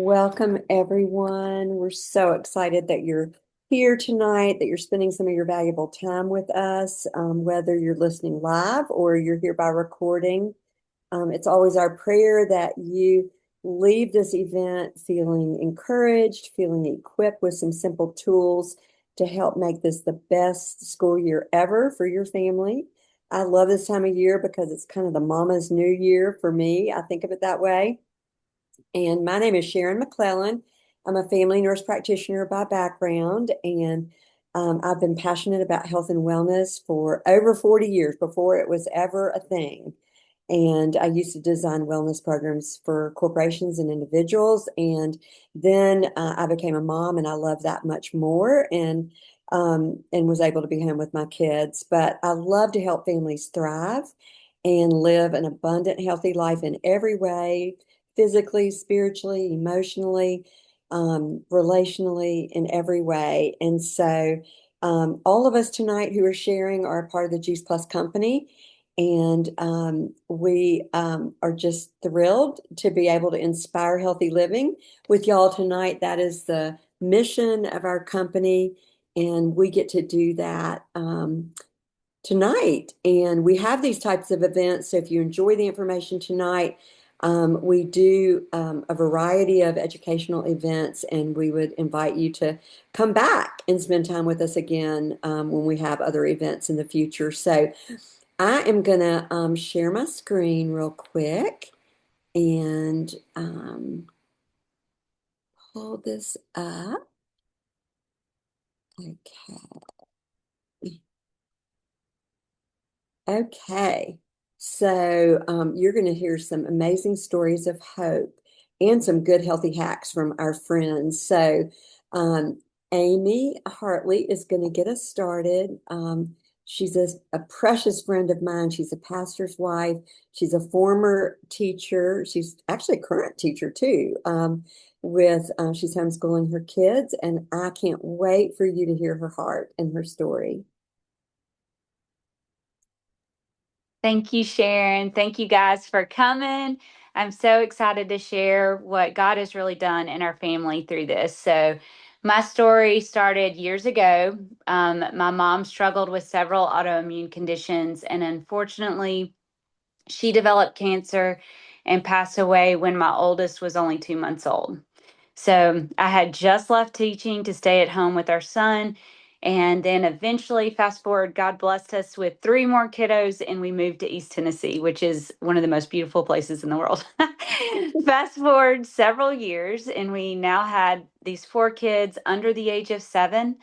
Welcome, everyone. We're so excited that you're here tonight, that you're spending some of your valuable time with us, whether you're listening live or you're here by recording. It's always our prayer that you leave this event feeling encouraged, feeling equipped with some simple tools to help make this the best school year ever for your family. I love this time of year because it's kind of the mama's new year for me. I think of it that way. And my name is Sharon McClellan. I'm a family nurse practitioner by background, and I've been passionate about health and wellness for over 40 years before it was ever a thing. And I used to design wellness programs for corporations and individuals. And then I became a mom, and I love that much more. And was able to be home with my kids. But I love to help families thrive and live an abundant, healthy life in every way, physically, spiritually, emotionally, relationally, in every way. And so, all of us tonight who are sharing are a part of the Juice Plus company. And we are just thrilled to be able to inspire healthy living with y'all tonight. That is the mission of our company. And we get to do that tonight. And we have these types of events. So if you enjoy the information tonight, we do a variety of educational events, and we would invite you to come back and spend time with us again when we have other events in the future. So I am going to share my screen real quick and pull this up. Okay. Okay. So you're going to hear some amazing stories of hope and some good healthy hacks from our friends. So um, Amy Hartley is going to get us started. She's a precious friend of mine. She's a pastor's wife. She's a former teacher. She's actually a current teacher too. She's homeschooling her kids, and I can't wait for you to hear her heart and her story. Thank you, Sharon. Thank you guys for coming. I'm so excited to share what God has really done in our family through this. So, my story started years ago. My mom struggled with several autoimmune conditions, and unfortunately, she developed cancer and passed away when my oldest was only 2 months old. So I had just left teaching to stay at home with our son. And then eventually, fast forward, God blessed us with three more kiddos, and we moved to East Tennessee, which is one of the most beautiful places in the world. Fast forward several years, and we now had these four kids under the age of 7.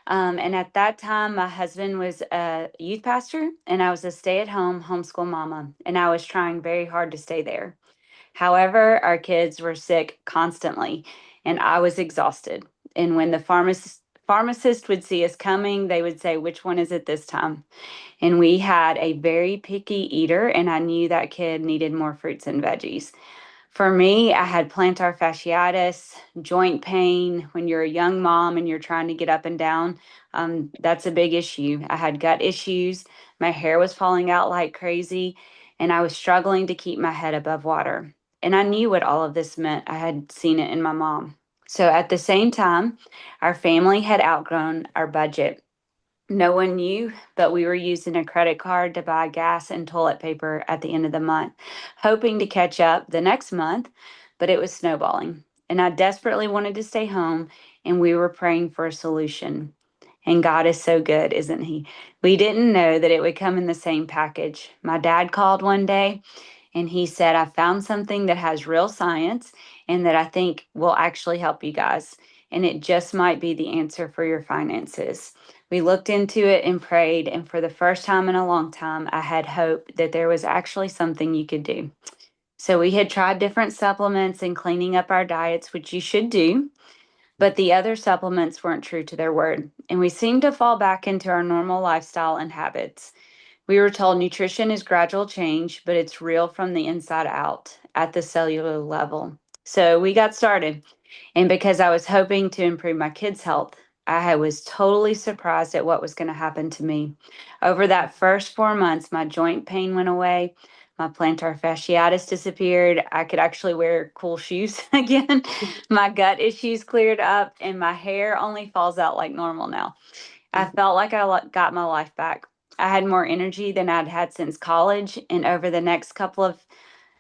And at that time, my husband was a youth pastor, and I was a stay at home homeschool mama, and I was trying very hard to stay there. However, our kids were sick constantly, and I was exhausted. And when the pharmacist would see us coming, they would say, "Which one is it this time?" And we had a very picky eater, and I knew that kid needed more fruits and veggies. For me, I had plantar fasciitis, joint pain. When you're a young mom and you're trying to get up and down, that's a big issue. I had gut issues. My hair was falling out like crazy, and I was struggling to keep my head above water. And I knew what all of this meant. I had seen it in my mom. So at the same time, our family had outgrown our budget. No one knew, but we were using a credit card to buy gas and toilet paper at the end of the month, hoping to catch up the next month, but it was snowballing. And I desperately wanted to stay home, and we were praying for a solution. And God is so good, isn't He? We didn't know that it would come in the same package. My dad called one day and he said, "I found something that has real science and that I think will actually help you guys. And it just might be the answer for your finances." We looked into it and prayed, and for the first time in a long time, I had hope that there was actually something you could do. So we had tried different supplements and cleaning up our diets, which you should do, but the other supplements weren't true to their word. And we seemed to fall back into our normal lifestyle and habits. We were told nutrition is gradual change, but it's real from the inside out at the cellular level. So we got started. And because I was hoping to improve my kids' health, I was totally surprised at what was going to happen to me. Over that first 4 months, my joint pain went away. My plantar fasciitis disappeared. I could actually wear cool shoes again. My gut issues cleared up, and my hair only falls out like normal now. I felt like got my life back. I had more energy than I'd had since college, and over the next couple of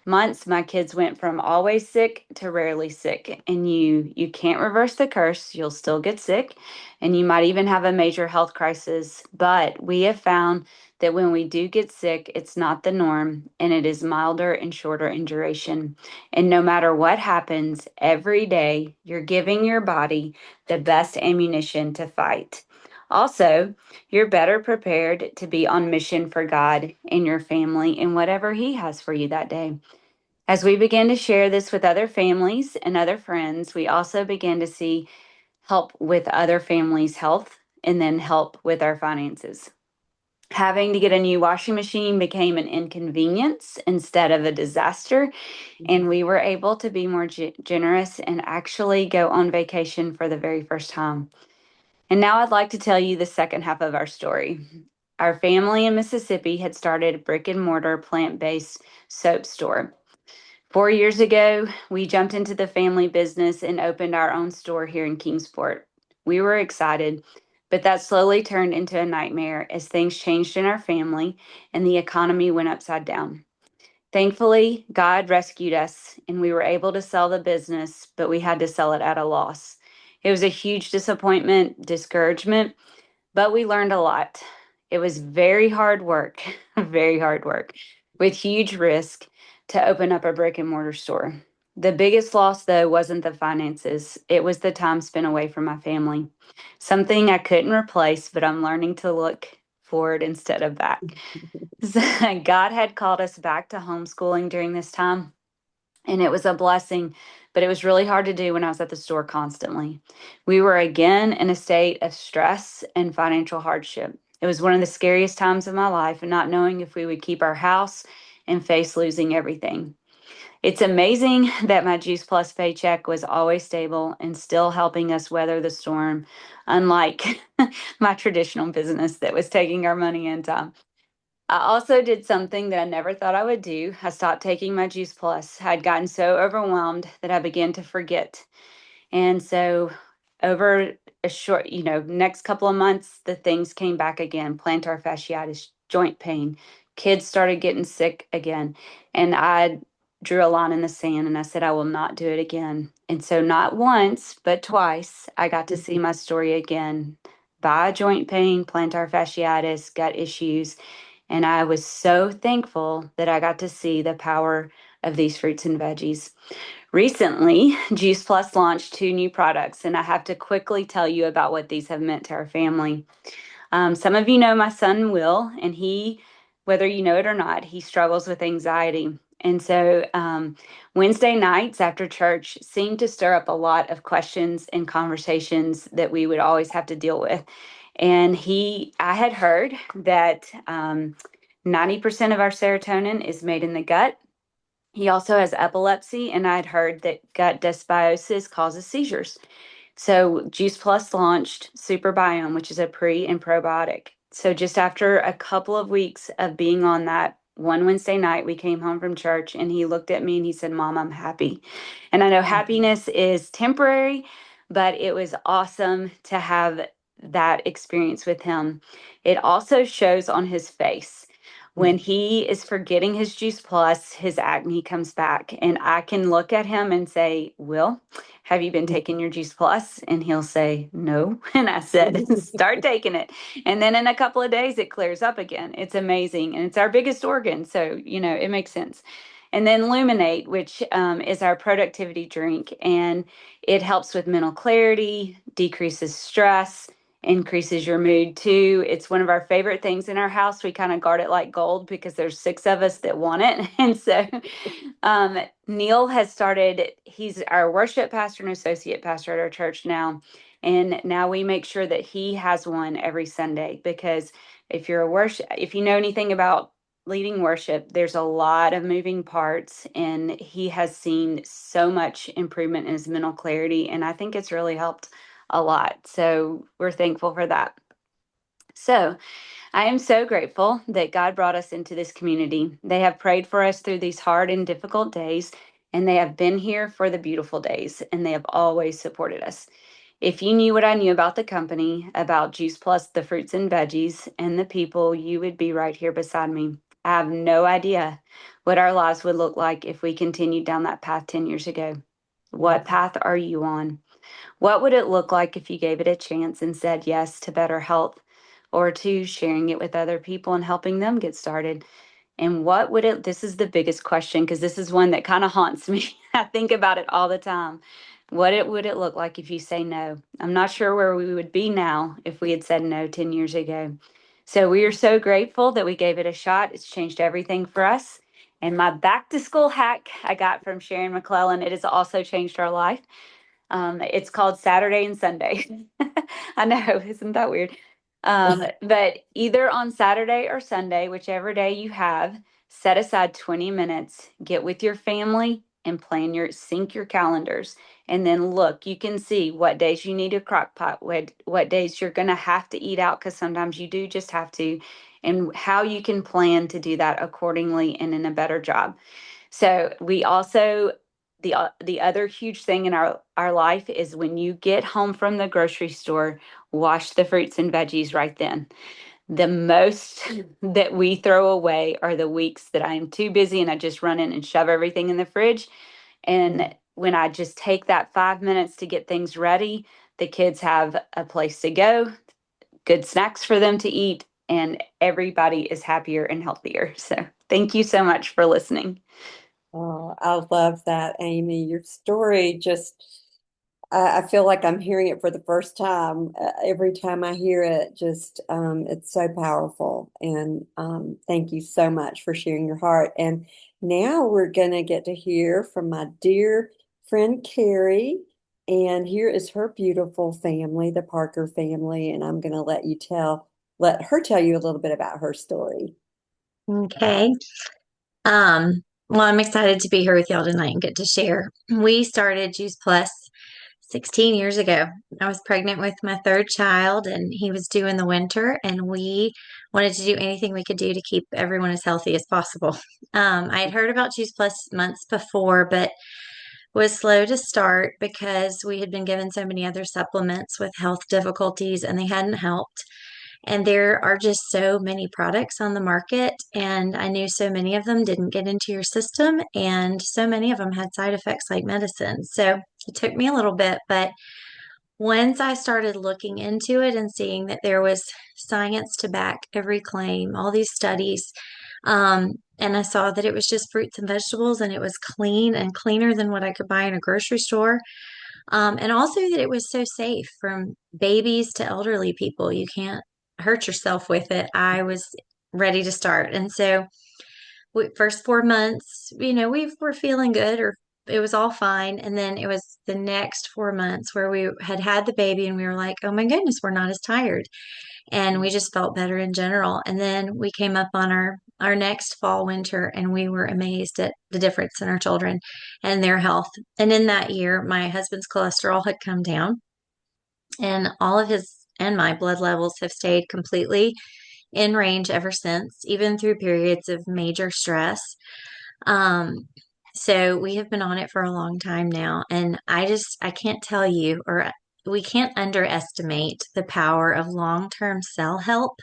months my kids went from always sick to rarely sick. And you can't reverse the curse. You'll still get sick, and you might even have a major health crisis, but we have found that when we do get sick, it's not the norm, and it is milder and shorter in duration. And no matter what happens, every day you're giving your body the best ammunition to fight. Also, you're better prepared to be on mission for God and your family and whatever He has for you that day. As we began to share this with other families and other friends, we also began to see help with other families' health and then help with our finances. Having to get a new washing machine became an inconvenience instead of a disaster, and we were able to be more generous and actually go on vacation for the very first time. And now I'd like to tell you the second half of our story. Our family in Mississippi had started a brick and mortar plant based soap store. 4 years ago, we jumped into the family business and opened our own store here in Kingsport. We were excited, but that slowly turned into a nightmare as things changed in our family and the economy went upside down. Thankfully, God rescued us and we were able to sell the business, but we had to sell it at a loss. It was a huge disappointment, discouragement, but we learned a lot. It was very hard work, very hard work, with huge risk to open up a brick and mortar store. The biggest loss, though, wasn't the finances, it was the time spent away from my family. Something I couldn't replace, but I'm learning to look forward instead of back. God had called us back to homeschooling during this time, and it was a blessing, but it was really hard to do when I was at the store constantly. We were again in a state of stress and financial hardship. It was one of the scariest times of my life, and not knowing if we would keep our house and face losing everything. It's amazing that my Juice Plus paycheck was always stable and still helping us weather the storm, unlike my traditional business that was taking our money and time. I also did something that I never thought I would do. I stopped taking my Juice Plus. I'd gotten so overwhelmed that I began to forget. And so over a short, next couple of months, the things came back again, plantar fasciitis, joint pain. Kids started getting sick again. And I drew a line in the sand and I said, I will not do it again. And so not once, but twice, I got to see my story again by joint pain, plantar fasciitis, gut issues. And I was so thankful that I got to see the power of these fruits and veggies. Recently, Juice Plus launched two new products, and I have to quickly tell you about what these have meant to our family. Some of you know my son, Will, and he, whether you know it or not, he struggles with anxiety. And so Wednesday nights after church seemed to stir up a lot of questions and conversations that we would always have to deal with. And I had heard that 90% of our serotonin is made in the gut. He also has epilepsy, and I'd heard that gut dysbiosis causes seizures. So Juice Plus launched Super Biome, which is a pre and probiotic. So just after a couple of weeks of being on that, one Wednesday night, we came home from church and he looked at me and he said, Mom, I'm happy. And I know happiness is temporary, but it was awesome to have that experience with him. It also shows on his face. When he is forgetting his Juice Plus, his acne comes back. And I can look at him and say, Will, have you been taking your Juice Plus? And he'll say, no. And I said, start taking it. And then in a couple of days, it clears up again. It's amazing. And it's our biggest organ. So, it makes sense. And then Luminate, which is our productivity drink, and it helps with mental clarity, decreases stress, increases your mood too. It's one of our favorite things in our house. We kind of guard it like gold because there's 6 of us that want it. And so Neil has started, he's our worship pastor and associate pastor at our church now. And now we make sure that he has one every Sunday, because if you know anything about leading worship, there's a lot of moving parts, and he has seen so much improvement in his mental clarity. And I think it's really helped a lot. So we're thankful for that. So I am so grateful that God brought us into this community. They have prayed for us through these hard and difficult days, and they have been here for the beautiful days, and they have always supported us. If you knew what I knew about the company, about Juice Plus, the fruits and veggies, and the people, you would be right here beside me. I have no idea what our lives would look like if we continued down that path 10 years ago. What path are you on? What would it look like if you gave it a chance and said yes to better health or to sharing it with other people and helping them get started? And what would it, this is the biggest question because this is one that kind of haunts me. I think about it all the time. Would it look like if you say no? I'm not sure where we would be now if we had said no 10 years ago. So we are so grateful that we gave it a shot. It's changed everything for us. And my back to school hack I got from Sharon McClellan, it has also changed our life. It's called Saturday and Sunday. I know, isn't that weird? But either on Saturday or Sunday, whichever day you have, set aside 20 minutes, get with your family and sync your calendars. And then look, you can see what days you need a crock pot, what days you're going to have to eat out because sometimes you do just have to, and how you can plan to do that accordingly and in a better job. So we also the other huge thing in our life is when you get home from the grocery store, wash the fruits and veggies right then. The most that we throw away are the weeks that I'm too busy and I just run in and shove everything in the fridge. And when I just take that 5 minutes to get things ready, the kids have a place to go, good snacks for them to eat, and everybody is happier and healthier. So thank you so much for listening. Oh, I love that, Amy. Your story just, I feel like I'm hearing it for the first time. Every time I hear it, just, it's so powerful. And thank you so much for sharing your heart. And now we're going to get to hear from my dear friend Carrie. And here is her beautiful family, the Parker family. And I'm going to let her tell you a little bit about her story. Okay. Well, I'm excited to be here with y'all tonight and get to share. We started Juice Plus 16 years ago. I was pregnant with my third child, and he was due in the winter, and we wanted to do anything we could do to keep everyone as healthy as possible. I had heard about Juice Plus months before, but was slow to start because we had been given so many other supplements with health difficulties, and they hadn't helped. And there are just so many products on the market, and I knew so many of them didn't get into your system, and so many of them had side effects like medicine. So it took me a little bit, but once I started looking into it and seeing that there was science to back every claim, all these studies, and I saw that it was just fruits and vegetables and it was clean and cleaner than what I could buy in a grocery store. And also that it was so safe from babies to elderly people. You can't hurt yourself with it. I was ready to start. And so, first 4 months, we were feeling good, or it was all fine. And then it was the next 4 months where we had had the baby and we were like, oh my goodness, we're not as tired. And we just felt better in general. And then we came up on our next fall, winter, and we were amazed at the difference in our children and their health. And in that year, my husband's cholesterol had come down, and all of his and my blood levels have stayed completely in range ever since, even through periods of major stress. Um, so we have been on it for a long time now, and I can't tell you, or we can't underestimate the power of long-term cell health.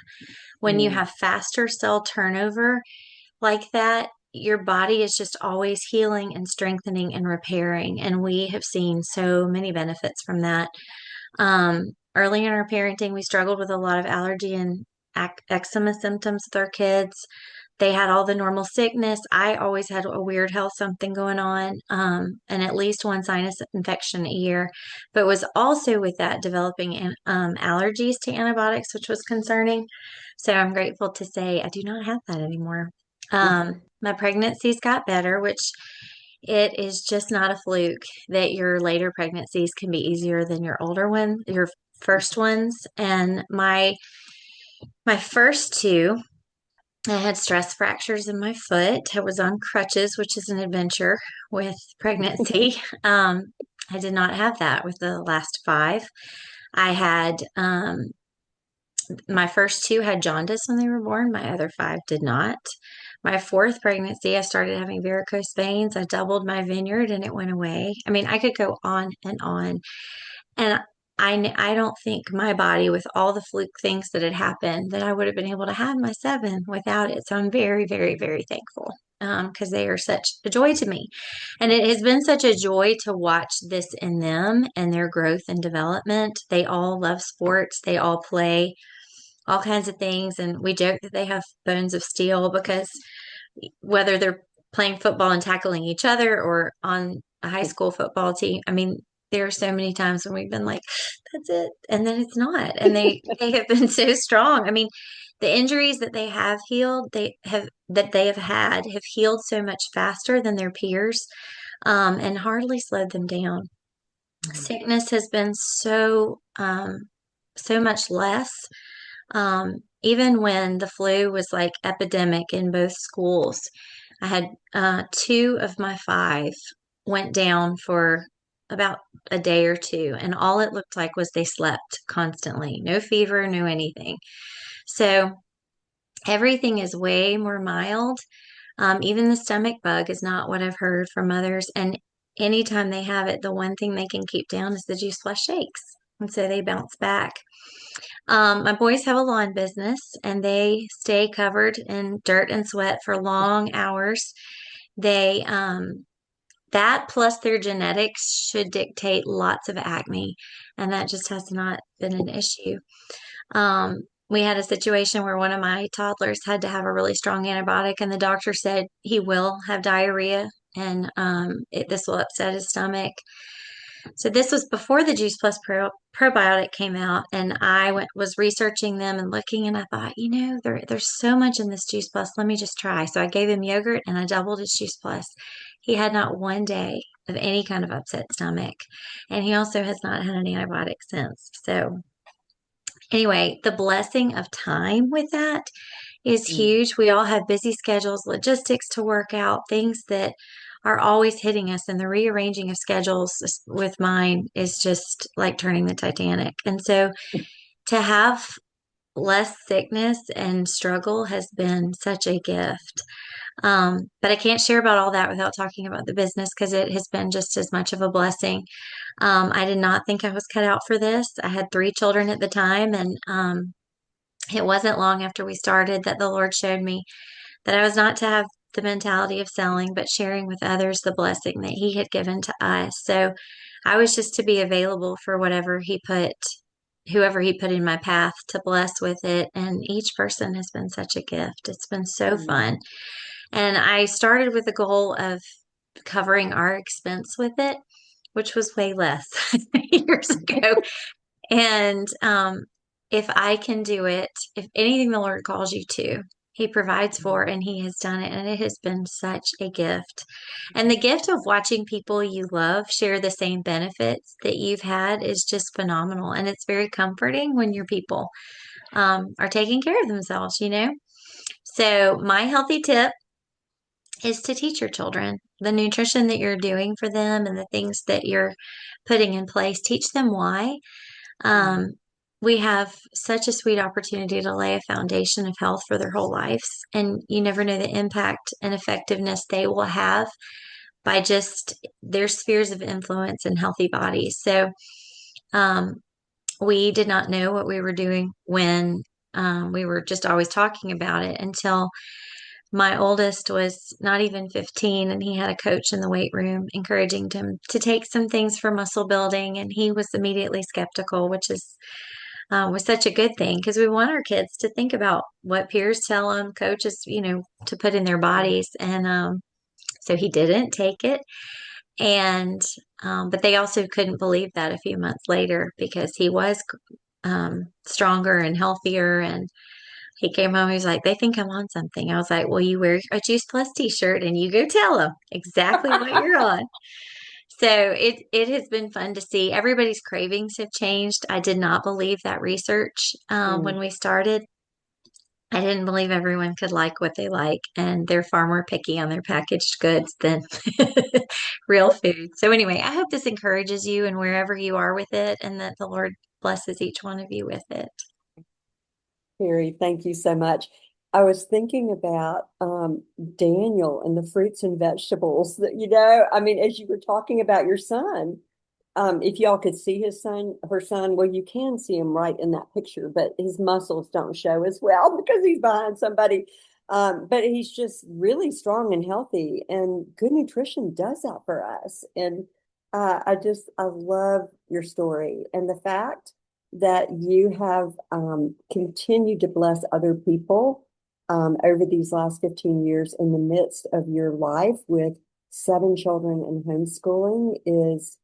When you Mm. have faster cell turnover like that, your body is just always healing and strengthening and repairing. And we have seen so many benefits from that. Early in our parenting, we struggled with a lot of allergy and eczema symptoms with our kids. They had all the normal sickness. I always had a weird health something going on, and at least one sinus infection a year, but was also with that developing allergies to antibiotics, which was concerning. So I'm grateful to say I do not have that anymore. My pregnancies got better, which it is just not a fluke that your later pregnancies can be easier than your first ones. And my first two, I had stress fractures in my foot. I was on crutches, which is an adventure with pregnancy. I did not have that with the last five. I had My first two had jaundice when they were born. My other five did not. My fourth pregnancy, I started having varicose veins. I doubled my vineyard and it went away. I mean, I could go on and on. And I don't think my body, with all the fluke things that had happened, that I would have been able to have my seven without it. So I'm very, very, very thankful because they are such a joy to me. And it has been such a joy to watch this in them and their growth and development. They all love sports, they all play all kinds of things. And we joke that they have bones of steel because whether they're playing football and tackling each other or on a high school football team, I mean, there are so many times when we've been like, that's it. And then it's not. And they have been so strong. I mean, the injuries that they have healed, they have had have healed so much faster than their peers, and hardly slowed them down. Sickness has been so much less. Even when the flu was like epidemic in both schools, I had two of my five went down for about a day or two, and all it looked like was they slept constantly, no fever, no anything. So everything is way more mild. Even the stomach bug is not what I've heard from others. And anytime they have it, the one thing they can keep down is the Juice Plus shakes. And so they bounce back. My boys have a lawn business and they stay covered in dirt and sweat for long hours. They, that plus their genetics should dictate lots of acne, and that just has not been an issue. We had a situation where one of my toddlers had to have a really strong antibiotic, and the doctor said he will have diarrhea and this will upset his stomach. So this was before the Juice Plus probiotic came out, and was researching them and looking, and I thought, there's so much in this Juice Plus. Let me just try. So I gave him yogurt, and I doubled his Juice Plus. He had not one day of any kind of upset stomach, and he also has not had an antibiotic since. So anyway, the blessing of time with that is huge. We all have busy schedules, logistics to work out, things that are always hitting us, and the rearranging of schedules with mine is just like turning the Titanic. And so to have less sickness and struggle has been such a gift. But I can't share about all that without talking about the business because it has been just as much of a blessing. I did not think I was cut out for this. I had three children at the time, and it wasn't long after we started that the Lord showed me that I was not to have the mentality of selling, but sharing with others the blessing that He had given to us. So I was just to be available for whoever He put in my path to bless with it. And each person has been such a gift. It's been so fun. And I started with the goal of covering our expense with it, which was way less years ago. And if I can do it, if anything the Lord calls you to, He provides for, and He has done it. And it has been such a gift. And the gift of watching people you love share the same benefits that you've had is just phenomenal. And it's very comforting when your people are taking care of themselves. So my healthy tip is to teach your children the nutrition that you're doing for them and the things that you're putting in place. Teach them why. We have such a sweet opportunity to lay a foundation of health for their whole lives, and you never know the impact and effectiveness they will have by just their spheres of influence in healthy bodies. So, we did not know what we were doing when we were just always talking about it until my oldest was not even 15, and he had a coach in the weight room encouraging him to take some things for muscle building, and he was immediately skeptical, which was such a good thing because we want our kids to think about what peers tell them, coaches, to put in their bodies. And so he didn't take it. And but they also couldn't believe that a few months later because he was stronger and healthier. And he came home, he was like, they think I'm on something. I was like, well, you wear a Juice Plus t-shirt and you go tell them exactly what you're on. So it has been fun to see. Everybody's cravings have changed. I did not believe that research when we started. I didn't believe everyone could like what they like, and they're far more picky on their packaged goods than real food. So anyway, I hope this encourages you and wherever you are with it, and that the Lord blesses each one of you with it. Carrie, thank you so much. I was thinking about Daniel and the fruits and vegetables that, I mean, as you were talking about your son, if y'all could see her son, well, you can see him right in that picture, but his muscles don't show as well because he's behind somebody. But he's just really strong and healthy, and good nutrition does that for us. And I love your story and the fact that you have continued to bless other people over these last 15 years in the midst of your life with 7 children and homeschooling is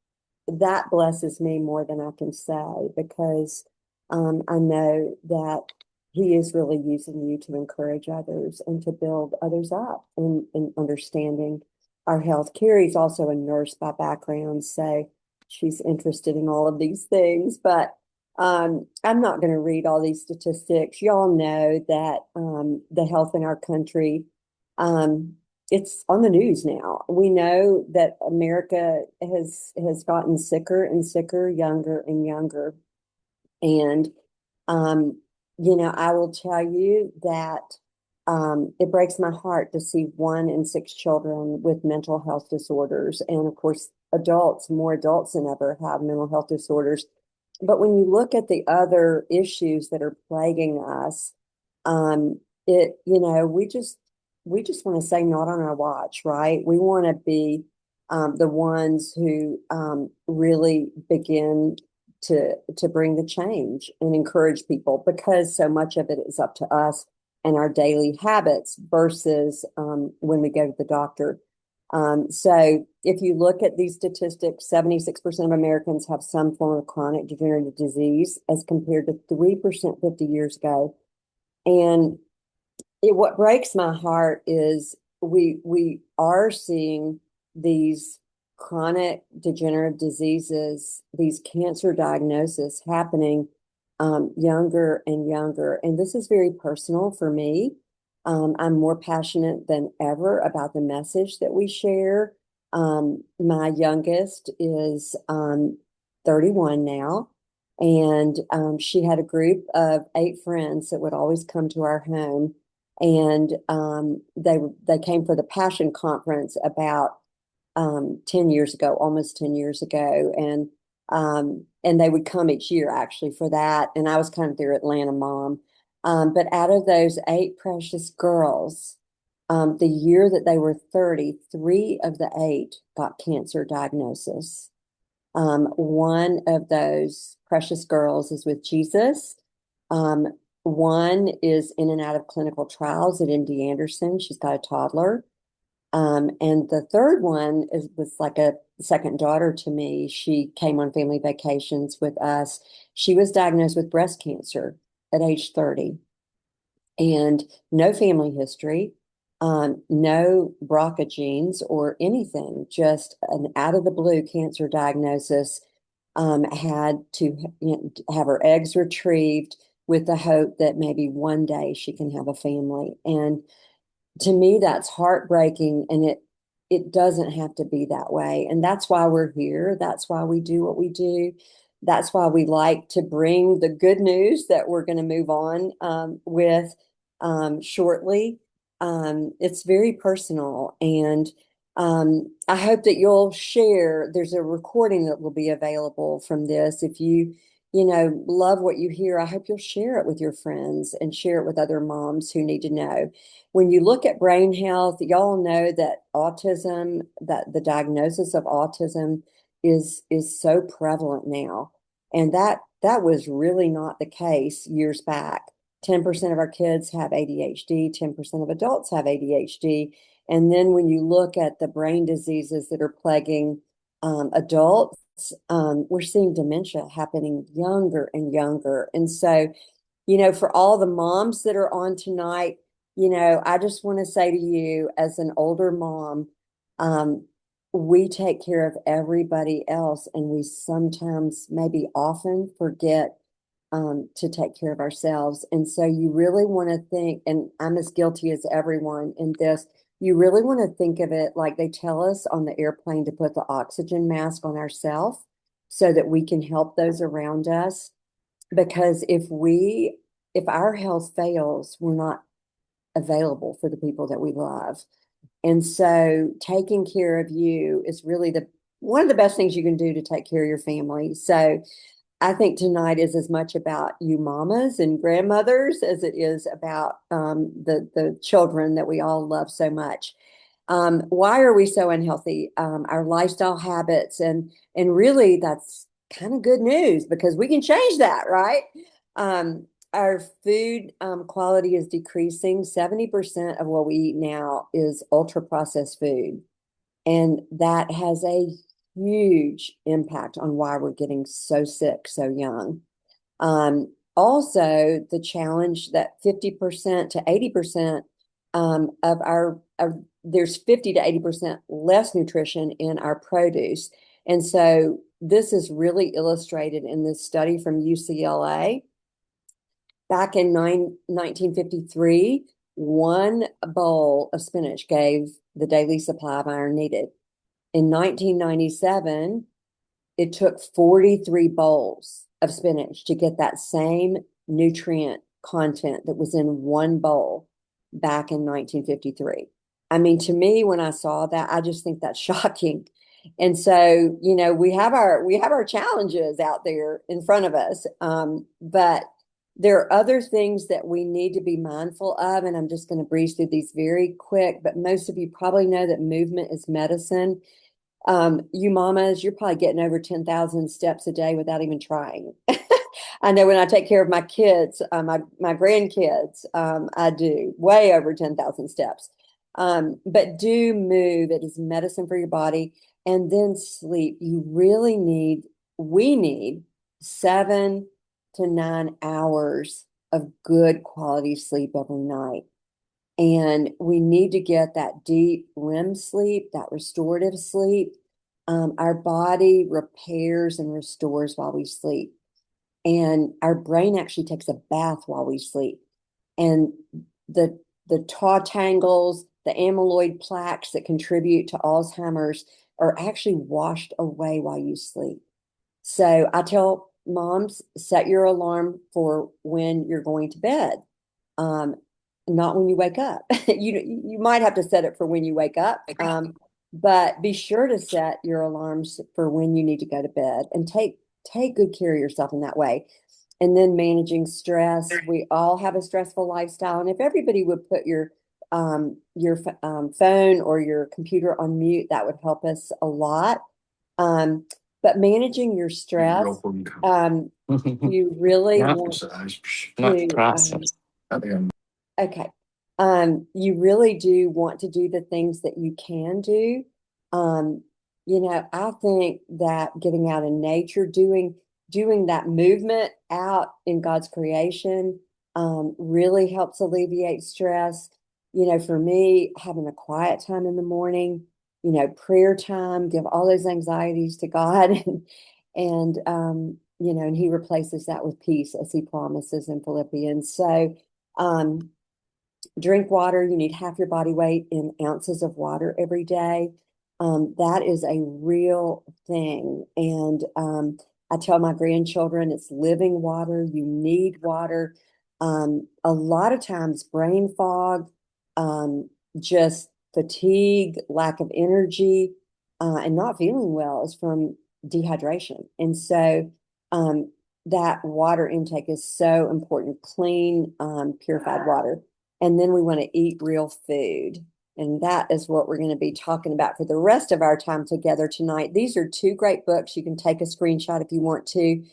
that blesses me more than I can say because I know that he is really using you to encourage others and to build others up in understanding our health. Carrie's also a nurse by background, so she's interested in all of these things. But I'm not going to read all these statistics. Y'all know that the health in our country um, it's on the news now. We know that America has gotten sicker and sicker, younger and younger. And um, I will tell you that it breaks my heart to see 1 in 6 children with mental health disorders. And of course, more adults than ever have mental health disorders. But when you look at the other issues that are plaguing us, um, we just want to say not on our watch, right? We want to be the ones who really begin to bring the change and encourage people because so much of it is up to us and our daily habits versus when we go to the doctor. So if you look at these statistics, 76% of Americans have some form of chronic degenerative disease as compared to 3% 50 years ago. And what breaks my heart is we are seeing these chronic degenerative diseases, these cancer diagnoses happening younger and younger. And this is very personal for me. I'm more passionate than ever about the message that we share. My youngest is 31 now, and she had a group of 8 friends that would always come to our home, and they came for the Passion Conference about 10 years ago, almost 10 years ago, and they would come each year actually for that, and I was kind of their Atlanta mom. But out of those 8 precious girls, the year that they were 30, 3 of the 8 got cancer diagnosis. One of those precious girls is with Jesus. Um, one is in and out of clinical trials at MD Anderson. She's got a toddler. And the third one was like a second daughter to me. She came on family vacations with us. She was diagnosed with breast cancer at age 30 and no family history, no BRCA genes or anything, just an out of the blue cancer diagnosis. Had to have her eggs retrieved with the hope that maybe one day she can have a family. And to me, that's heartbreaking, and it doesn't have to be that way. And that's why we're here. That's why we do what we do. That's why we like to bring the good news that we're going to move on with shortly. It's very personal, and I hope that you'll share. There's a recording that will be available from this. If you love what you hear, I hope you'll share it with your friends and share it with other moms who need to know. When you look at brain health, y'all know that that the diagnosis of autism is so prevalent now. And that was really not the case years back. 10% of our kids have ADHD, 10% of adults have ADHD. And then when you look at the brain diseases that are plaguing adults, we're seeing dementia happening younger and younger. And so, for all the moms that are on tonight, I just want to say to you, as an older mom, we take care of everybody else, and we sometimes, maybe often, forget to take care of ourselves. And so you really want to think, and I'm as guilty as everyone in this, you really want to think of it like they tell us on the airplane to put the oxygen mask on ourselves so that we can help those around us. Because if we if our health fails, we're not available for the people that we love. And so taking care of you is really one of the best things you can do to take care of your family. So I think tonight is as much about you mamas and grandmothers as it is about the children that we all love so much. Why are we so unhealthy? Our lifestyle habits, and really that's kind of good news because we can change that, right? Our food quality is decreasing. 70% of what we eat now is ultra processed food. And that has a huge impact on why we're getting so sick so young. Also, the challenge that 50% to 80% there's 50 to 80% less nutrition in our produce. And so this is really illustrated in this study from UCLA. Back in 1953, one bowl of spinach gave the daily supply of iron needed. In 1997, it took 43 bowls of spinach to get that same nutrient content that was in one bowl back in 1953. I mean, to me, when I saw that, I just think that's shocking. And so, we have our challenges out there in front of us. But there are other things that we need to be mindful of, and I'm just going to breeze through these very quick, but most of you probably know that movement is medicine. You mamas, you're probably getting over 10,000 steps a day without even trying. I know when I take care of my kids, my grandkids, I do way over 10,000 steps. But do move. It is medicine for your body. And then sleep. We need 7 to 9 hours of good quality sleep every night. And we need to get that deep REM sleep, that restorative sleep. Our body repairs and restores while we sleep. And our brain actually takes a bath while we sleep. And the tau tangles, the amyloid plaques that contribute to Alzheimer's are actually washed away while you sleep. So I tell moms, set your alarm for when you're going to bed. Not when you wake up. You might have to set it for when you wake up. But be sure to set your alarms for when you need to go to bed and take good care of yourself in that way. And then managing stress. We all have a stressful lifestyle. And if everybody would put your phone or your computer on mute, that would help us a lot. But managing your stress, you really want to, okay. You really do want to do the things that you can do. I think that getting out in nature, doing that movement out in God's creation, really helps alleviate stress. For me, having a quiet time in the morning, prayer time, give all those anxieties to God and He replaces that with peace as He promises in Philippians. So, drink water. You need half your body weight in ounces of water every day. That is a real thing. And I tell my grandchildren it's living water. You need water. A lot of times brain fog, just fatigue, lack of energy, and not feeling well is from dehydration. And so that water intake is so important, clean, purified water. And then we want to eat real food. And that is what we're going to be talking about for the rest of our time together tonight. These are 2 great books. You can take a screenshot if you want to.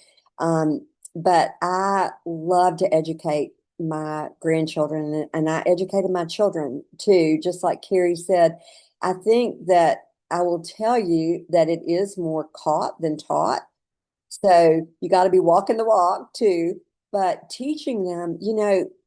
But I love to educate my grandchildren, and I educated my children too. Just like Carrie said, I think that I will tell you that it is more caught than taught. So you got to be walking the walk too. But teaching them,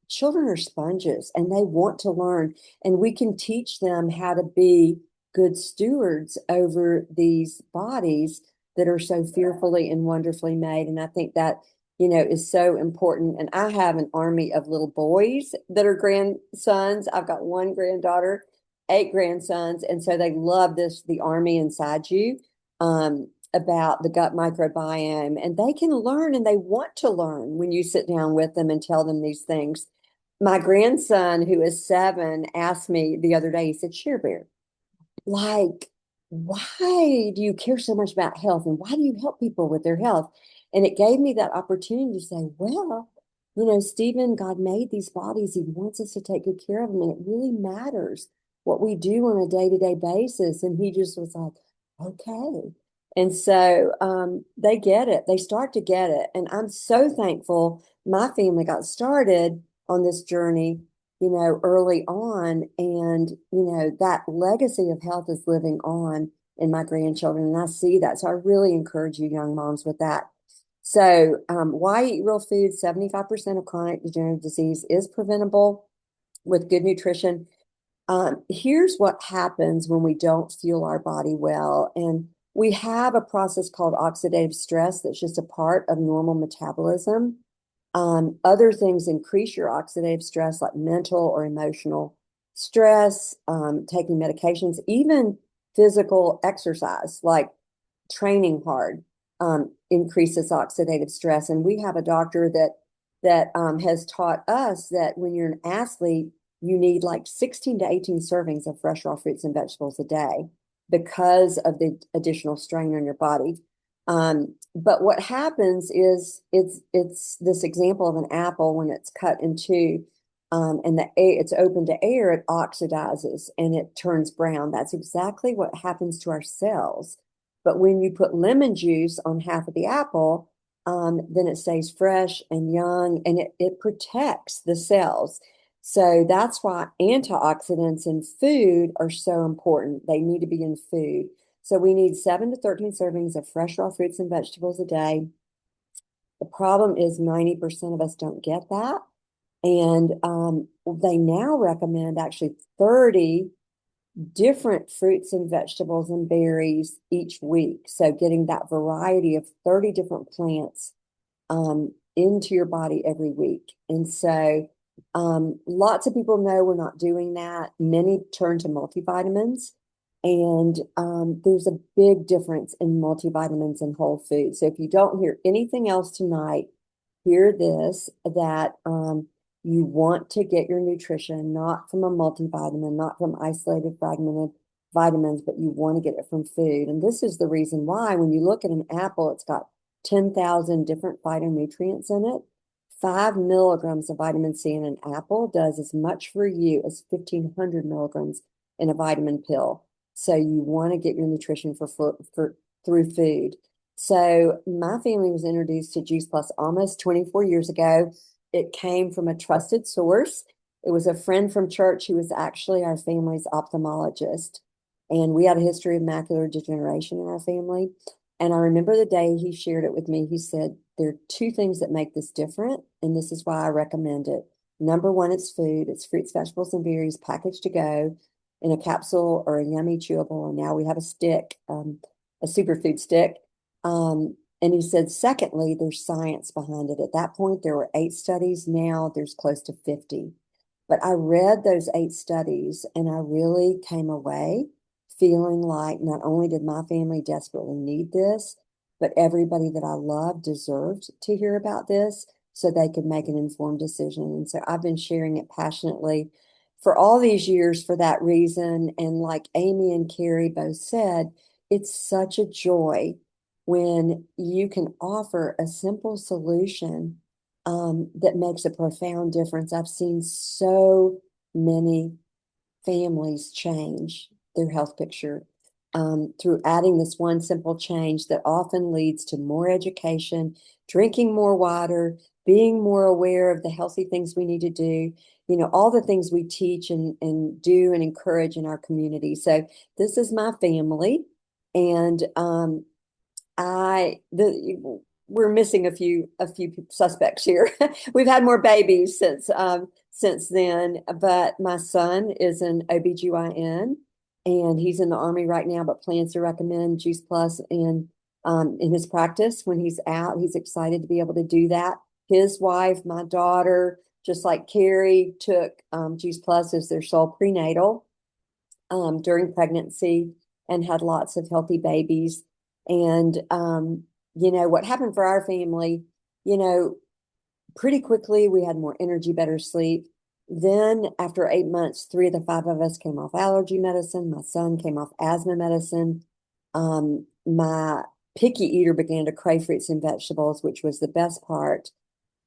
children are sponges and they want to learn, and we can teach them how to be good stewards over these bodies that are so fearfully and wonderfully made. And I think that, is so important. And I have an army of little boys that are grandsons. I've got 1 granddaughter, 8 grandsons. And so they love the army inside you. about the gut microbiome, and they can learn and they want to learn when you sit down with them and tell them these things. My grandson, who is 7, asked me the other day, he said, Share Bear, like, why do you care so much about health and why do you help people with their health? And it gave me that opportunity to say, well, Stephen, God made these bodies. He wants us to take good care of them. And it really matters what we do on a day-to-day basis. And he just was like, okay. And so they get it. They start to get it. And I'm so thankful my family got started on this journey early on. And, that legacy of health is living on in my grandchildren. And I see that. So I really encourage you young moms with that. So why eat real food? 75% of chronic degenerative disease is preventable with good nutrition. Here's what happens when we don't fuel our body well. And we have a process called oxidative stress that's just a part of normal metabolism. Other things increase your oxidative stress, like mental or emotional stress, taking medications, even physical exercise, like training hard, increases oxidative stress. And we have a doctor that has taught us that when you're an athlete, you need like 16 to 18 servings of fresh raw fruits and vegetables a day because of the additional strain on your body. But what happens is it's this example of an apple when it's cut in two, and it's open to air, it oxidizes and it turns brown. That's exactly what happens to our cells. But when you put lemon juice on half of the apple, then it stays fresh and young, and it protects the cells. So that's why antioxidants in food are so important. They need to be in food. So we need 7 to 13 servings of fresh raw fruits and vegetables a day. The problem is 90% of us don't get that. And they now recommend actually 30 different fruits and vegetables and berries each week. So getting that variety of 30 different plants into your body every week. And so lots of people know we're not doing that. Many turn to multivitamins. And there's a big difference in multivitamins and whole foods. So if you don't hear anything else tonight, hear this, that you want to get your nutrition not from a multivitamin, not from isolated fragmented vitamins, but you want to get it from food. And this is the reason why when you look at an apple, it's got 10,000 different phytonutrients in it. 5 milligrams of vitamin C in an apple does as much for you as 1,500 milligrams in a vitamin pill. So you want to get your nutrition through food. So my family was introduced to Juice Plus almost 24 years ago. It came from a trusted source. It was a friend from church who was actually our family's ophthalmologist. And we had a history of macular degeneration in our family. And I remember the day he shared it with me. He said, there are 2 things that make this different, and this is why I recommend it. Number 1, it's food. It's fruits, vegetables, and berries packaged to go in a capsule or a yummy chewable. And now we have a stick, a superfood stick. And he said, secondly, there's science behind it. At that point, there were 8 studies. Now there's close to 50. But I read those 8 studies and I really came away feeling like not only did my family desperately need this, but everybody that I love deserved to hear about this so they could make an informed decision. And so I've been sharing it passionately for all these years for that reason. And like Amy and Carrie both said, it's such a joy when you can offer a simple solution that makes a profound difference. I've seen so many families change their health picture through adding this one simple change that often leads to more education, drinking more water, being more aware of the healthy things we need to do, all the things we teach and do and encourage in our community. So this is my family. And we're missing a few suspects here. We've had more babies since then, but my son is an OBGYN and he's in the Army right now, but plans to recommend Juice Plus in his practice when he's out. He's excited to be able to do that. His wife, my daughter, just like Carrie, took Juice Plus as their sole prenatal during pregnancy and had lots of healthy babies. And, what happened for our family, you know, pretty quickly we had more energy, better sleep. Then after 8 months, three of the five of us came off allergy medicine. My son came off asthma medicine. My picky eater began to crave fruits and vegetables, which was the best part.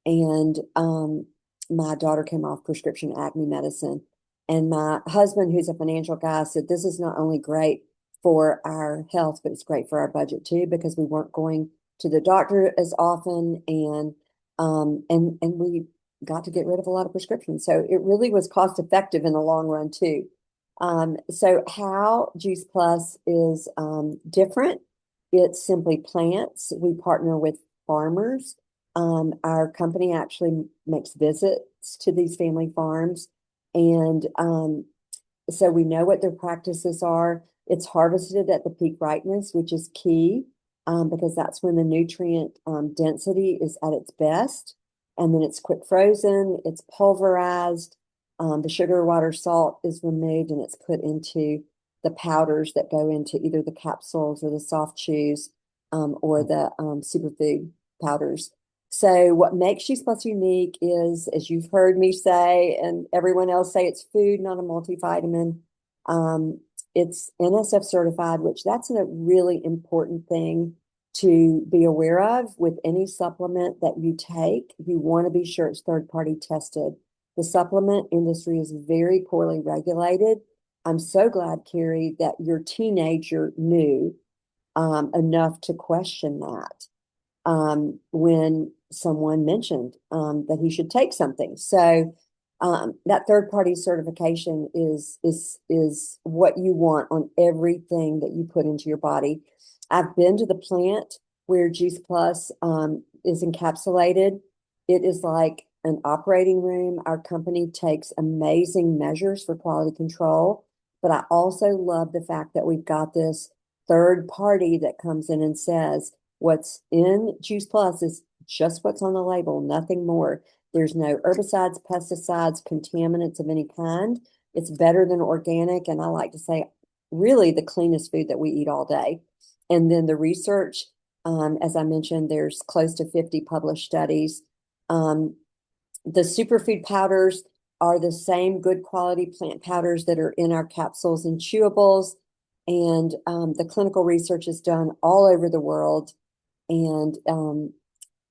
And my daughter came off prescription acne medicine. And my husband, who's a financial guy, said this is not only great for our health, but it's great for our budget too, because we weren't going to the doctor as often, and we got to get rid of a lot of prescriptions. So it really was cost effective in the long run too. So how Juice Plus is different. It's simply plants. We partner with farmers. Our company actually makes visits to these family farms, and so we know what their practices are. It's harvested at the peak ripeness, which is key, because that's when the nutrient density is at its best. And then it's quick frozen, it's pulverized, the sugar, water, salt is removed, and it's put into the powders that go into either the capsules or the soft chews, or the superfood powders. So what makes Juice Plus unique is, as you've heard me say, and everyone else say, it's food, not a multivitamin. It's NSF certified, which that's a really important thing to be aware of with any supplement that you take. You want to be sure it's third party tested. The supplement industry is very poorly regulated. I'm so glad, Carrie, that your teenager knew enough to question that when someone mentioned that he should take something. So that third party certification is what you want on everything that you put into your body. I've been to the plant where Juice Plus is encapsulated. It is like an operating room. Our company takes amazing measures for quality control, but I also love the fact that we've got this third party that comes in and says what's in Juice Plus is just what's on the label, nothing more. There's no herbicides, pesticides, contaminants of any kind. It's better than organic, and I like to say, really the cleanest food that we eat all day. And then the research, as I mentioned, there's close to 50 published studies. The superfood powders are the same good quality plant powders that are in our capsules and chewables. And the clinical research is done all over the world. And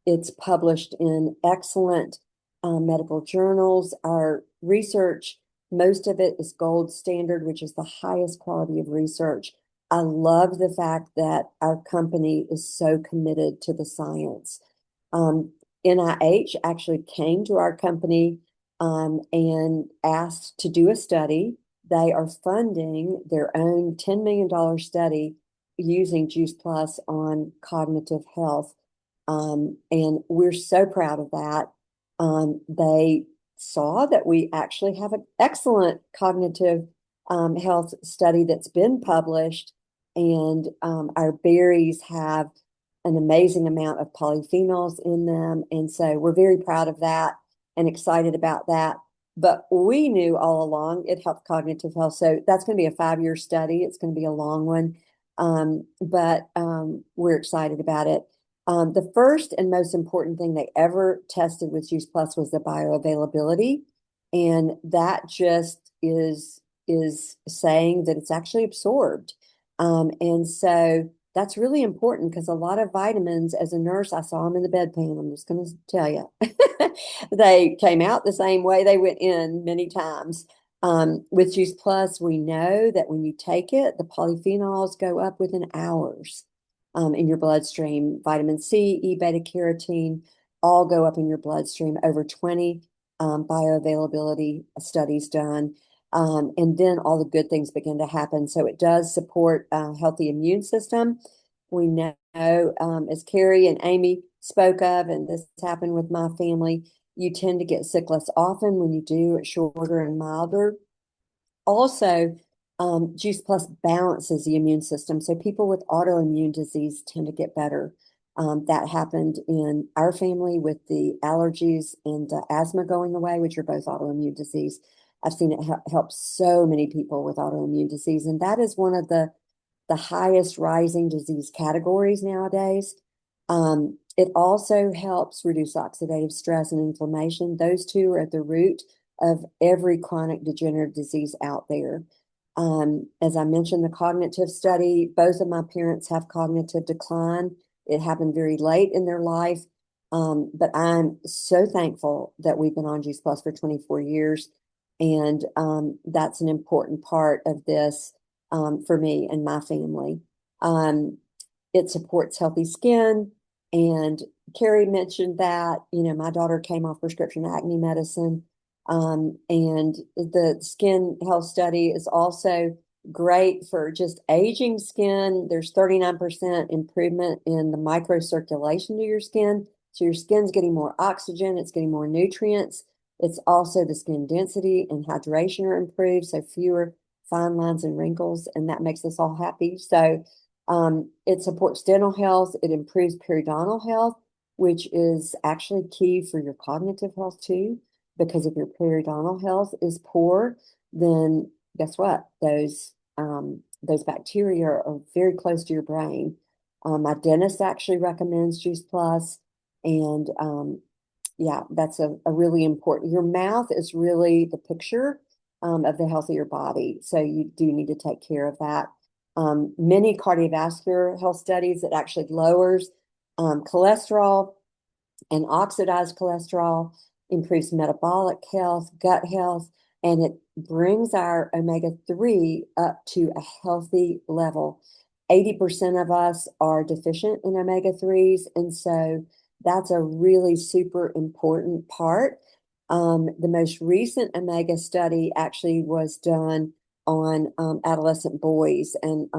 it's published in excellent medical journals. Our research, most of it is gold standard, which is the highest quality of research. I love the fact that our company is so committed to the science. NIH actually came to our company and asked to do a study. They are funding their own $10 million study using Juice Plus on cognitive health. And we're so proud of that. They saw that we actually have an excellent cognitive health study that's been published, and our berries have an amazing amount of polyphenols in them. And so we're very proud of that and excited about that. But we knew all along it helped cognitive health. So that's going to be a 5-year study. It's going to be a long one. But we're excited about it. The first and most important thing they ever tested with Juice Plus was the bioavailability. And that just is saying that it's actually absorbed. And so that's really important, because a lot of vitamins, as a nurse, I saw them in the bedpan. I'm just going to tell you, they came out the same way they went in many times. With Juice Plus, we know that when you take it, the polyphenols go up within hours in your bloodstream. Vitamin C, E beta carotene, all go up in your bloodstream. Over 20 bioavailability studies done. And then all the good things begin to happen. So it does support a healthy immune system. We know, as Carrie and Amy spoke of, and this happened with my family, you tend to get sick less often. When you do, it's shorter and milder. Also, Juice Plus balances the immune system. So people with autoimmune disease tend to get better. That happened in our family with the allergies and asthma going away, which are both autoimmune disease. I've seen it help so many people with autoimmune disease. And that is one of the the highest rising disease categories nowadays. It also helps reduce oxidative stress and inflammation. Those two are at the root of every chronic degenerative disease out there. As I mentioned, the cognitive study, both of my parents have cognitive decline. It happened very late in their life. But I'm so thankful that we've been on Juice Plus for 24 years. And that's an important part of this for me and my family. It supports healthy skin. And Carrie mentioned that, my daughter came off prescription acne medicine. And the skin health study is also great for just aging skin. There's 39% improvement in the microcirculation to your skin. So your skin's getting more oxygen, it's getting more nutrients. It's also the skin density and hydration are improved, so fewer fine lines and wrinkles, and that makes us all happy. So it supports dental health, it improves periodontal health, which is actually key for your cognitive health too, because if your periodontal health is poor, then guess what? Those bacteria are very close to your brain. My dentist actually recommends Juice Plus. And yeah, that's a really important. Your mouth is really the picture of the health of your body. So you do need to take care of that. Many cardiovascular health studies, it actually lowers cholesterol and oxidized cholesterol, improves metabolic health, gut health, and it brings our omega-3 up to a healthy level. 80% of us are deficient in omega-3s, and so that's a really super important part. The most recent omega study actually was done on adolescent boys, and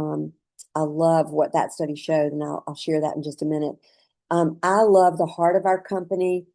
I love what that study showed, and I'll share that in just a minute. I love the heart of our company,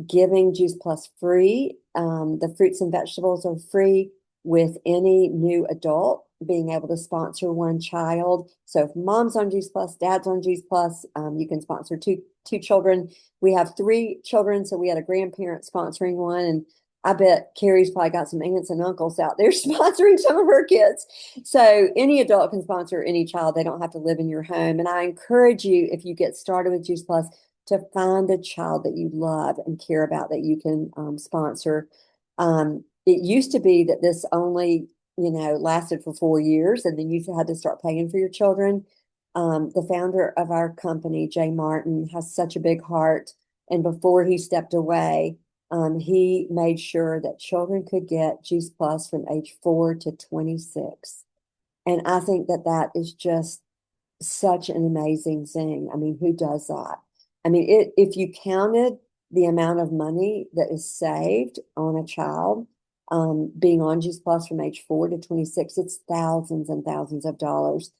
giving Juice Plus free. The fruits and vegetables are free with any new adult being able to sponsor one child. So if mom's on Juice Plus, dad's on Juice Plus, you can sponsor two children. We have 3 children, so we had a grandparent sponsoring one, and I bet Carrie's probably got some aunts and uncles out there sponsoring some of her kids. So any adult can sponsor any child. They don't have to live in your home. And I encourage you, if you get started with Juice Plus, to find a child that you love and care about that you can sponsor. It used to be that this only, lasted for 4 years, and then you had to start paying for your children. The founder of our company, Jay Martin, has such a big heart. And before he stepped away, he made sure that children could get Juice Plus from age 4 to 26. And I think that that is just such an amazing thing. I mean, who does that? I mean, if you counted the amount of money that is saved on a child being on Juice Plus from age 4 to 26, it's thousands and thousands of dollars.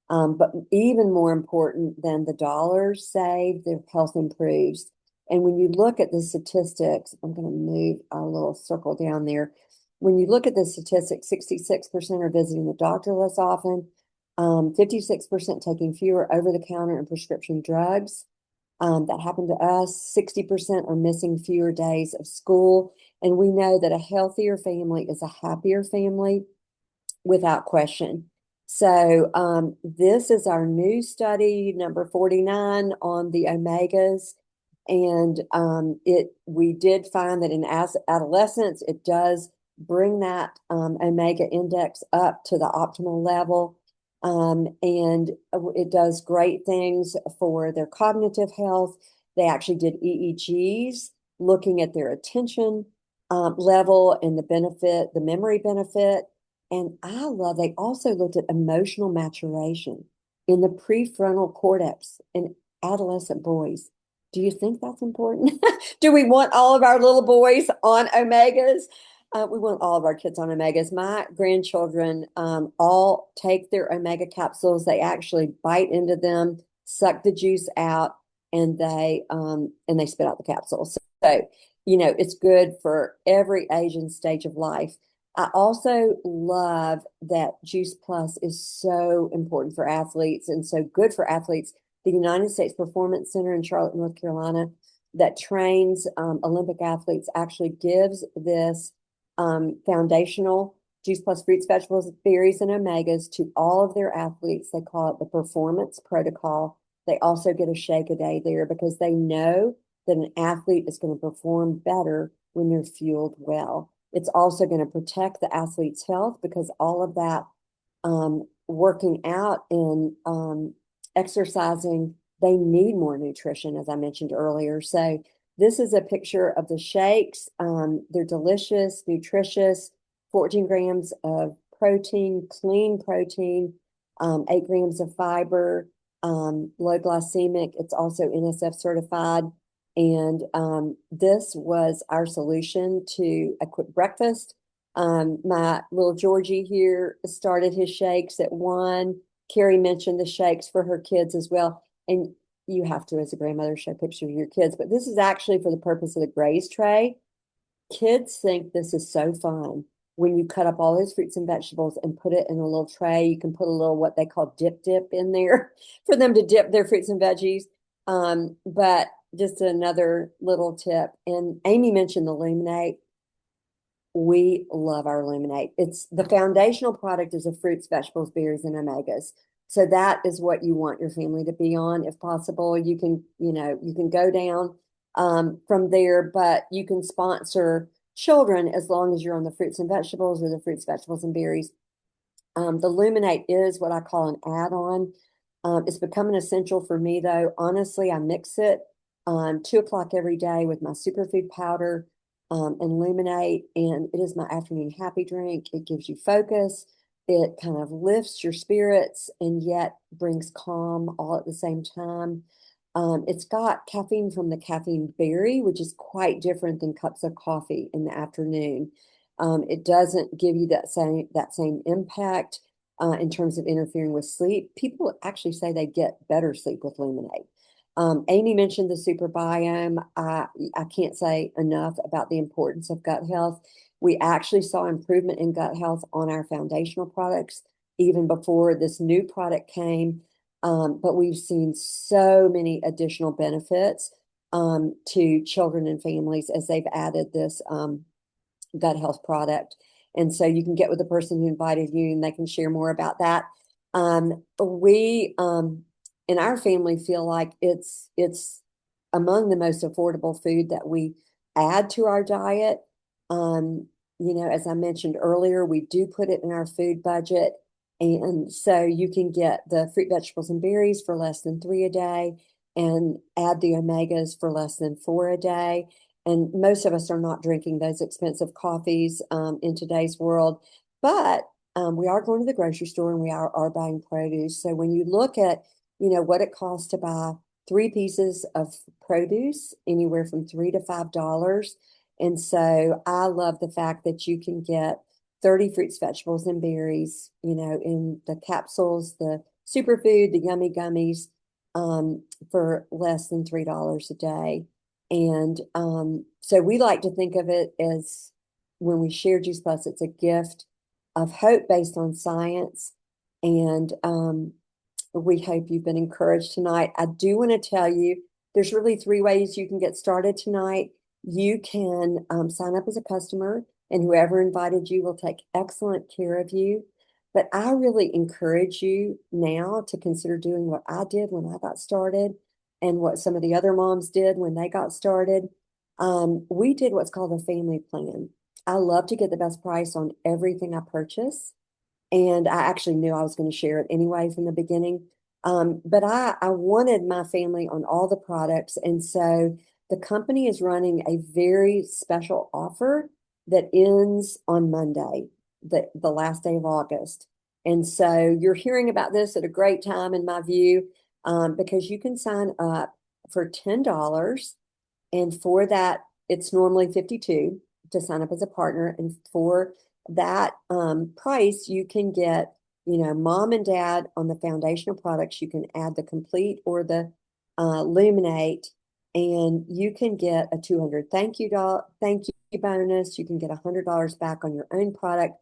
But even more important than the dollars saved, their health improves. And when you look at the statistics, I'm going to move a little circle down there. When you look at the statistics, 66% are visiting the doctor less often, 56% taking fewer over-the-counter and prescription drugs. That happened to us. 60% are missing fewer days of school. And we know that a healthier family is a happier family without question. So this is our new study, number 49 on the omegas. And we did find that in adolescence, it does bring that omega index up to the optimal level. And it does great things for their cognitive health. They actually did EEGs looking at their attention level and the memory benefit. And I love, they also looked at emotional maturation in the prefrontal cortex in adolescent boys. Do you think that's important? Do we want all of our little boys on omegas? We want all of our kids on omegas. My grandchildren all take their omega capsules. They actually bite into them, suck the juice out, and they spit out the capsules. So, it's good for every age and stage of life. I also love that Juice Plus is so important for athletes and so good for athletes. The United States Performance Center in Charlotte, North Carolina, that trains Olympic athletes actually gives this foundational Juice Plus fruits, vegetables, berries, and omegas to all of their athletes. They call it the Performance Protocol. They also get a shake a day there because they know that an athlete is going to perform better when they're fueled well. It's also going to protect the athlete's health because all of that working out and exercising, they need more nutrition, as I mentioned earlier. So this is a picture of the shakes. They're delicious, nutritious, 14 grams of protein, clean protein, 8 grams of fiber, low glycemic. It's also NSF certified. And this was our solution to a quick breakfast. My little Georgie here started his shakes at 1. Carrie mentioned the shakes for her kids as well. And you have to, as a grandmother, show pictures of your kids. But this is actually for the purpose of the Graze tray. Kids think this is so fun. When you cut up all those fruits and vegetables and put it in a little tray, you can put a little what they call dip in there for them to dip their fruits and veggies. But just another little tip. And Amy mentioned the Luminate. We love our Luminate. It's the foundational product is of fruits, vegetables, berries, and omegas. So that is what you want your family to be on. If possible, you can go down from there, but you can sponsor children as long as you're on the fruits and vegetables or the fruits, vegetables, and berries. The Luminate is what I call an add-on. It's become an essential for me, though. Honestly, I mix it 2 o'clock every day with my superfood powder and Luminate, and it is my afternoon happy drink. It gives you focus. It kind of lifts your spirits and yet brings calm all at the same time. It's got caffeine from the caffeine berry, which is quite different than cups of coffee in the afternoon. It doesn't give you that same impact in terms of interfering with sleep. People actually say they get better sleep with Luminate. Amy mentioned the super biome. I can't say enough about the importance of gut health. We actually saw improvement in gut health on our foundational products even before this new product came. But we've seen so many additional benefits to children and families as they've added this gut health product. And so you can get with the person who invited you and they can share more about that. We in our family feel like it's among the most affordable food that we add to our diet. As I mentioned earlier, we do put it in our food budget. And so you can get the fruit, vegetables, and berries for less than 3 a day and add the omegas for less than 4 a day. And most of us are not drinking those expensive coffees in today's world. But we are going to the grocery store and we are buying produce. So when you look at, what it costs to buy 3 pieces of produce, anywhere from $3 to $5. And so I love the fact that you can get 30 fruits, vegetables, and berries, in the capsules, the superfood, the yummy gummies, for less than $3 a day. And so we like to think of it as when we share Juice Plus, it's a gift of hope based on science. And we hope you've been encouraged tonight. I do want to tell you, there's really 3 ways you can get started tonight. You can sign up as a customer, and whoever invited you will take excellent care of you. But I really encourage you now to consider doing what I did when I got started and what some of the other moms did when they got started. We did what's called a family plan. I love to get the best price on everything I purchase. And I actually knew I was going to share it anyway from the beginning. But I wanted my family on all the products. And so the company is running a very special offer that ends on Monday, the last day of August. And so you're hearing about this at a great time, in my view, because you can sign up for $10. And for that, it's normally $52 to sign up as a partner. And for that price, you can get, mom and dad on the foundational products. You can add the complete or the Luminate, and you can get a $200 thank you bonus. You can get $100 back on your own product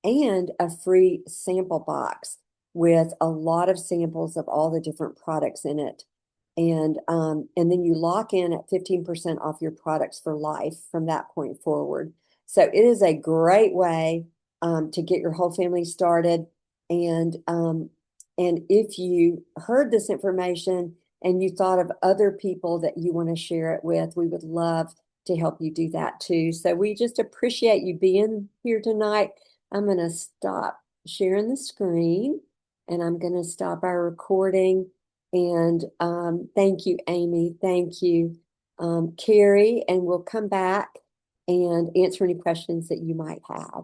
and a free sample box with a lot of samples of all the different products in it. And then you lock in at 15% off your products for life from that point forward. So it is a great way to get your whole family started. And if you heard this information and you thought of other people that you want to share it with, we would love to help you do that too. So we just appreciate you being here tonight. I'm going to stop sharing the screen and I'm going to stop our recording. And thank you, Amy. Thank you, Carrie. And we'll come back and answer any questions that you might have.